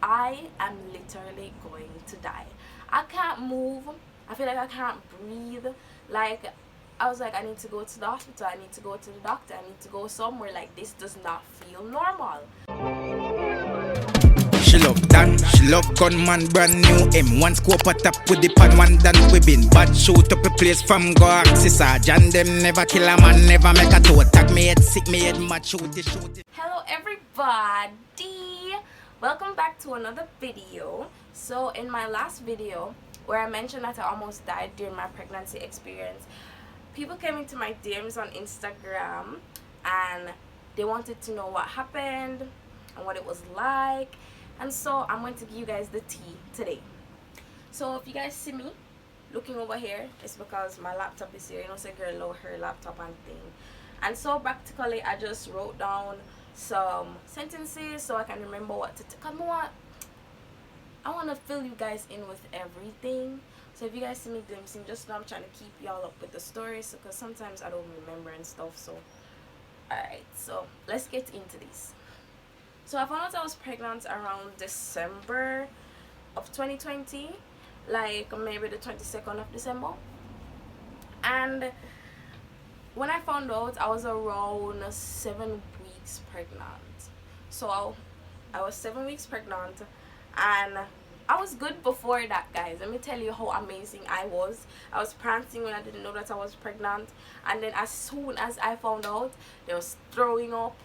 I am literally going to die. I can't move. I feel like I can't breathe. Like, I was like, I need to go to the hospital. I need to go to the doctor. I need to go somewhere. Like, this does not feel normal. She love Dan, she love gunman, brand new M1 scope at top with the pan one done we been bad shoot up a place from go axis John them never kill a man, never make a toe tag me head sick, me head match shoot it. Hello everybody, welcome back to another video. So in my last video where I mentioned that I almost died during my pregnancy experience, people came into my DMs on Instagram and they wanted to know what happened and what it was like. And so I'm going to give you guys the tea today. So if you guys see me looking over here, it's because my laptop is here. You know, so girl lower her laptop and thing. And so practically I just wrote down some sentences so I can remember what to come on. I want to fill you guys in with everything. So if you guys see me glimpsing, just know I'm trying to keep y'all up with the stories because sometimes I don't remember and stuff. So alright, so let's get into this. So I found out I was pregnant around December of 2020, like maybe the 22nd of December. And when I found out, I was around 7 weeks pregnant. So I was 7 weeks pregnant, and I was good before that, guys. Let me tell you how amazing I was. I was prancing when I didn't know that I was pregnant, and then as soon as I found out, there was throwing up.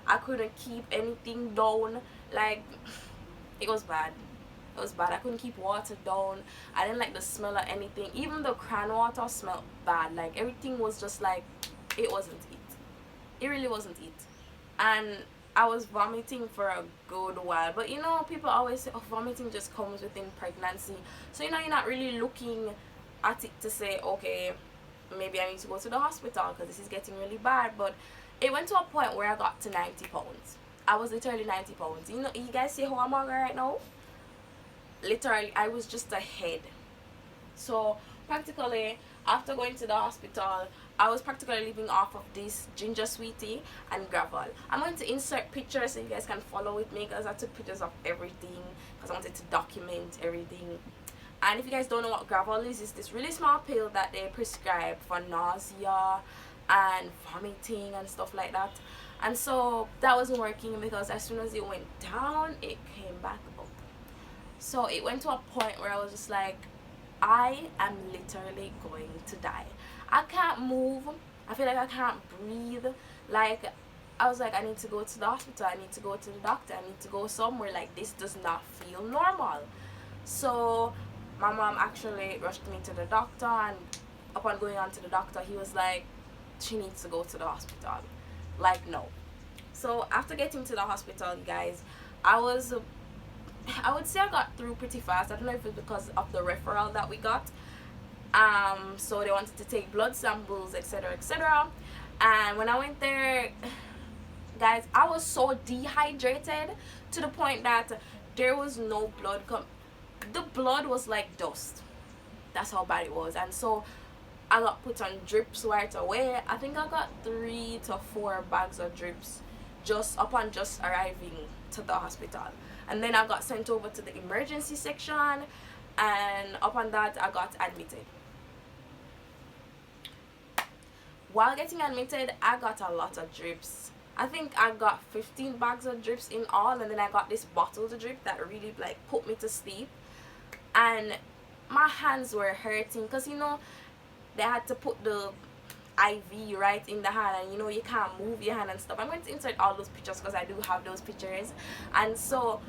I couldn't keep anything down. Like, it was bad. It was bad. I couldn't keep water down. I didn't like the smell of anything. Even the cran water smelled bad. Like, everything was just like, it wasn't it. It really wasn't it. And I was vomiting for a good while. But you know, people always say, oh, vomiting just comes within pregnancy. So, you know, you're not really looking at it to say, okay, maybe I need to go to the hospital because this is getting really bad. But it went to a point where I got to 90 pounds. I was literally 90 pounds. You know, you guys see how I'm right now? Literally, I was just a head. So practically, after going to the hospital, I was practically living off of this ginger sweetie and gravel. I'm going to insert pictures so you guys can follow with me because I took pictures of everything because I wanted to document everything. And if you guys don't know what gravel is, it's this really small pill that they prescribe for nausea and vomiting and stuff like that. And so that wasn't working because as soon as it went down, it came back up. So it went to a point where I was just like, I am literally going to die. I can't move. I feel like I can't breathe. Like, I was like, I need to go to the hospital. I need to go to the doctor. I need to go somewhere. Like, this does not feel normal. So my mom actually rushed me to the doctor, and upon going on to the doctor, he was like, she needs to go to the hospital. Like, no. So after getting to the hospital, you guys, I would say I got through pretty fast. I don't know if it's because of the referral that we got. So they wanted to take blood samples, etc., etc. And when I went there, guys, I was so dehydrated to the point that there was no blood the blood was like dust. That's how bad it was. And so I got put on drips right away. I think I got 3 to 4 bags of drips just upon just arriving to the hospital. And then I got sent over to the emergency section, and upon that I got admitted. While getting admitted, I got a lot of drips. I think I got 15 bags of drips in all, and then I got this bottle of drip that really like put me to sleep. And my hands were hurting because, you know, they had to put the IV right in the hand, and you know, you can't move your hand and stuff. I'm going to insert all those pictures because I do have those pictures. And so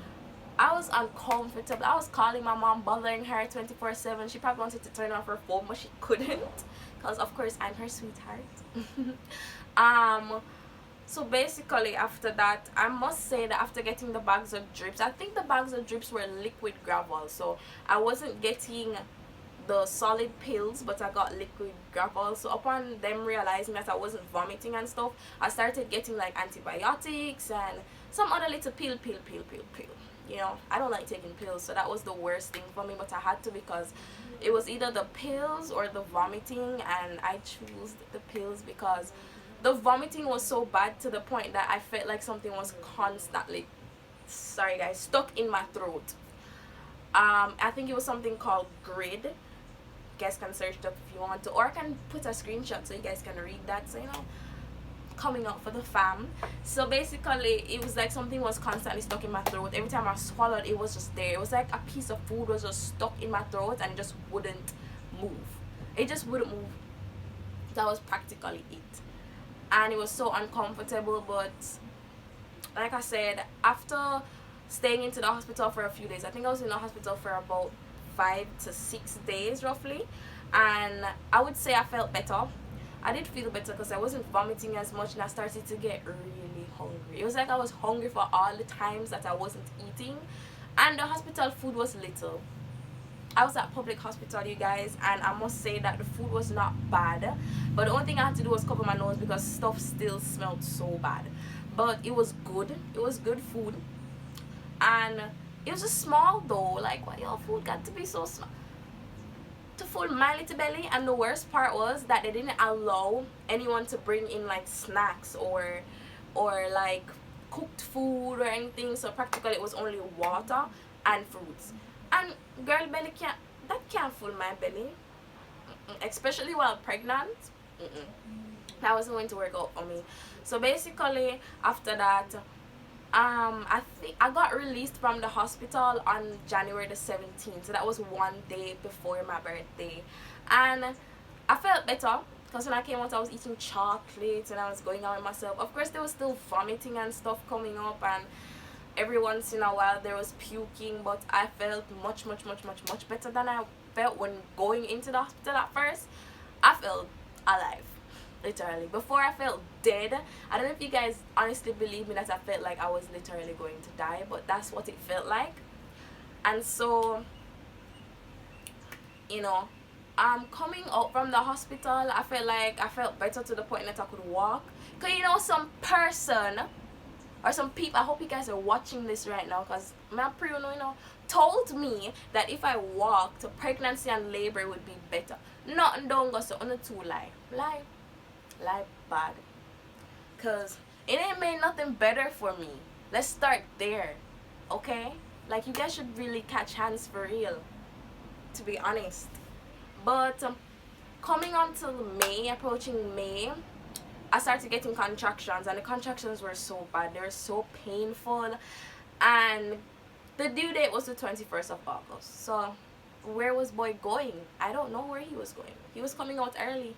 I was uncomfortable. I was calling my mom, bothering her 24/7. She probably wanted to turn off her phone, but she couldn't because of course I'm her sweetheart. So basically after that, I must say that after getting the bags of drips, I think the bags of drips were liquid gravel, so I wasn't getting the solid pills, but I got liquid gravel. So upon them realizing that I wasn't vomiting and stuff, I started getting like antibiotics and some other little pill. You know, I don't like taking pills, so that was the worst thing for me, but I had to because it was either the pills or the vomiting, and I chose the pills because the vomiting was so bad to the point that I felt like something was constantly sorry guys, stuck in my throat. I think it was something called grid. You guys can search it up if you want to, or I can put a screenshot so you guys can read that. So coming out for the fam. So basically it was like something was constantly stuck in my throat. Every time I swallowed, it was just there. It was like a piece of food was just stuck in my throat and it just wouldn't move. It just wouldn't move. That was practically it. And it was so uncomfortable. But like I said, after staying into the hospital for a few days, I think I was in the hospital for about 5 to 6 days roughly, and I would say I felt better. I did feel better because I wasn't vomiting as much and I started to get really hungry. It was like I was hungry for all the times that I wasn't eating, and the hospital food was little. I was at public hospital, you guys, and I must say that the food was not bad, but the only thing I had to do was cover my nose because stuff still smelled so bad. But it was good. It was good food, and it was just small though. Like, why your food got to be so small to fill my little belly? And the worst part was that they didn't allow anyone to bring in like snacks or like cooked food or anything. So practically it was only water and fruits. And girl belly can't fill my belly. Especially while pregnant. That wasn't going to work out for me. So basically after that, I think I got released from the hospital on January the 17th. So that was one day before my birthday, and I felt better because when I came out I was eating chocolates and I was going out with myself. Of course there was still vomiting and stuff coming up, and every once in a while there was puking, but I felt much better than I felt when going into the hospital. At first I felt alive, literally. Before I felt dead. I don't know if you guys honestly believe me that I felt like I was literally going to die, but that's what it felt like. And so coming out from the hospital, I felt like I felt better to the point that I could walk. Because some person or some people, I hope you guys are watching this right now, because my told me that if I walked, pregnancy and labor would be better. Nothing don't go so on the two lie bad, because it ain't made nothing better for me. Let's start there, okay? Like, you guys should really catch hands for real, to be honest. But coming on to May, approaching May, I started getting contractions, and the contractions were so bad. They were so painful, and the due date was the 21st of August. So where was boy going? I don't know where he was going. He was coming out early.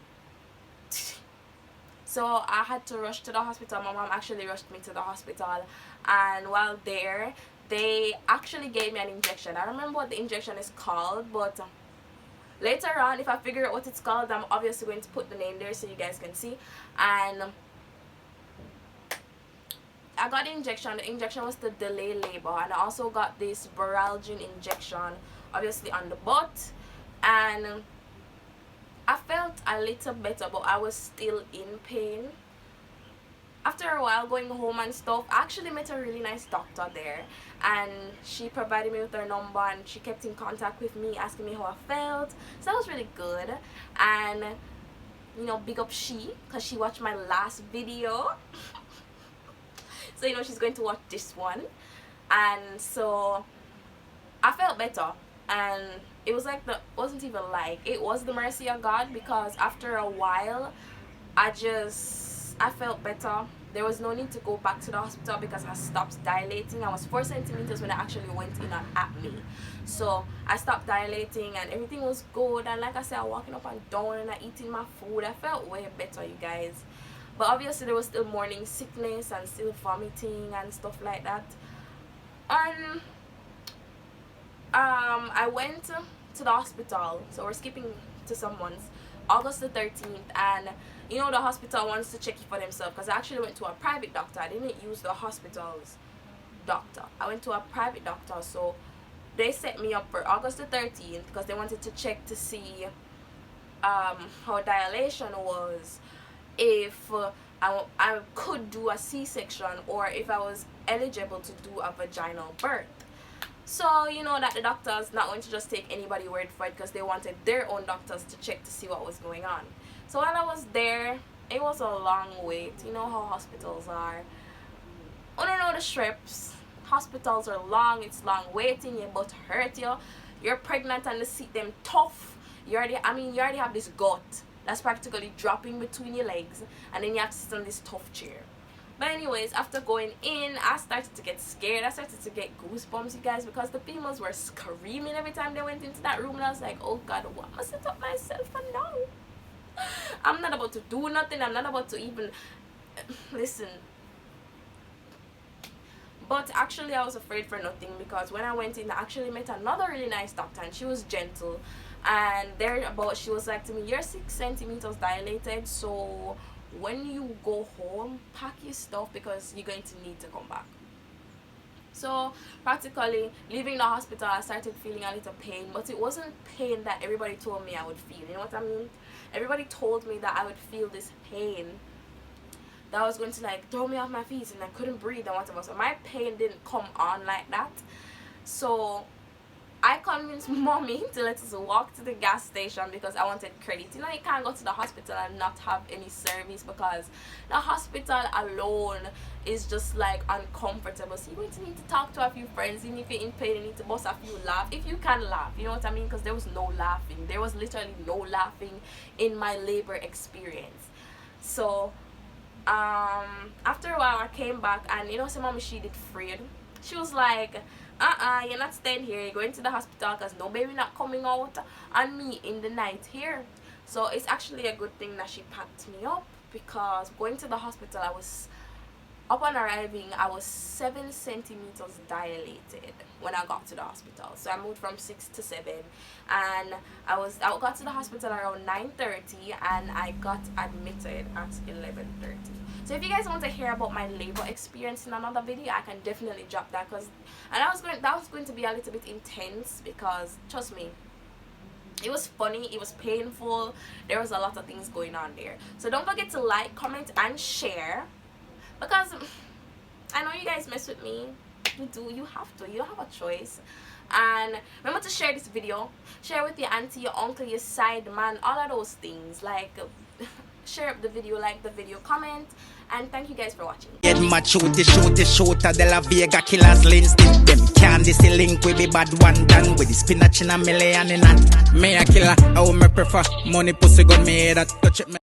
So I had to rush to the hospital. My mom actually rushed me to the hospital, and while there they actually gave me an injection. I don't remember what the injection is called, but later on, if I figure out what it's called, I'm obviously going to put the name there so you guys can see. And I got the injection. The injection was to delay labor, and I also got this Baralgin injection, obviously on the butt, and I felt a little better, but I was still in pain. After a while going home and stuff, I actually met a really nice doctor there, and she provided me with her number, and she kept in contact with me, asking me how I felt. So that was really good. And big up she, because she watched my last video. So she's going to watch this one. And so I felt better, and it was like it was the mercy of God, because after a while I felt better. There was no need to go back to the hospital because I stopped dilating. I was 4 centimeters when I actually went in at me. So I stopped dilating and everything was good. And like I said, I was walking up and down and I eating my food. I felt way better, you guys. But obviously there was still morning sickness and still vomiting and stuff like that. And I went to the hospital. So we're skipping to someone's. August the 13th, and the hospital wants to check you for themselves, because I actually went to a private doctor. I didn't use the hospital's doctor. I went to a private doctor. So they set me up for August the 13th because they wanted to check to see how dilation was, if I could do a C-section, or if I was eligible to do a vaginal birth. So that the doctor's not going to just take anybody's word for it, because they wanted their own doctors to check to see what was going on. So while I was there, it was a long wait. You know how hospitals are. I don't know the strips. hospitals are long, it's long waiting, your butt hurt you, you're pregnant and the seat them tough. You already have this gut that's practically dropping between your legs, and then you have to sit on this tough chair. But anyways, after going in, I started to get scared. I started to get goosebumps, you guys, because the females were screaming every time they went into that room, and I was like, oh God, what am I set up myself for now? I'm not about to do nothing. I'm not about to even listen. But actually, I was afraid for nothing, because when I went in, I actually met another really nice doctor, and she was gentle. And she was like to me, you're 6 centimeters dilated, so when you go home, pack your stuff because you're going to need to come back. So practically leaving the hospital, I started feeling a little pain, but it wasn't pain that everybody told me I would feel. You know what I mean? Everybody told me that I would feel this pain that was going to like throw me off my feet and I couldn't breathe and whatever. So my pain didn't come on like that. So I convinced mommy to let us walk to the gas station because I wanted credit. You know, you can't go to the hospital and not have any service, because the hospital alone is just like uncomfortable. So you're going to need to talk to a few friends, and if you're in pain, you need to bust a few laugh. If you can laugh, you know what I mean? Because there was no laughing. There was literally no laughing in my labor experience. So after a while I came back, and you know, so mommy, she did afraid. She was like, you're not staying here, you're going to the hospital, because no baby not coming out on me in the night here. So it's actually a good thing that she packed me up, because going to the hospital, upon arriving, I was 7 centimeters dilated when I got to the hospital. So I moved from 6 to 7, and I got to the hospital around 9:30, and I got admitted at 11:30. So if you guys want to hear about my labor experience in another video, I can definitely drop that, that was going to be a little bit intense, because trust me, it was funny, it was painful, there was a lot of things going on there. So don't forget to like, comment, and share, because I know you guys mess with me. You have to, you don't have a choice. And remember to share this video, share with your auntie, your uncle, your side man, all of those things. Like, share the video, like the video, comment, and thank you guys for watching. Get my shooter de la Vega killers lens dip them candy see link with the bad one done with the spinach in a million in and me a killer. I me prefer money pussy gun me head that touch it me.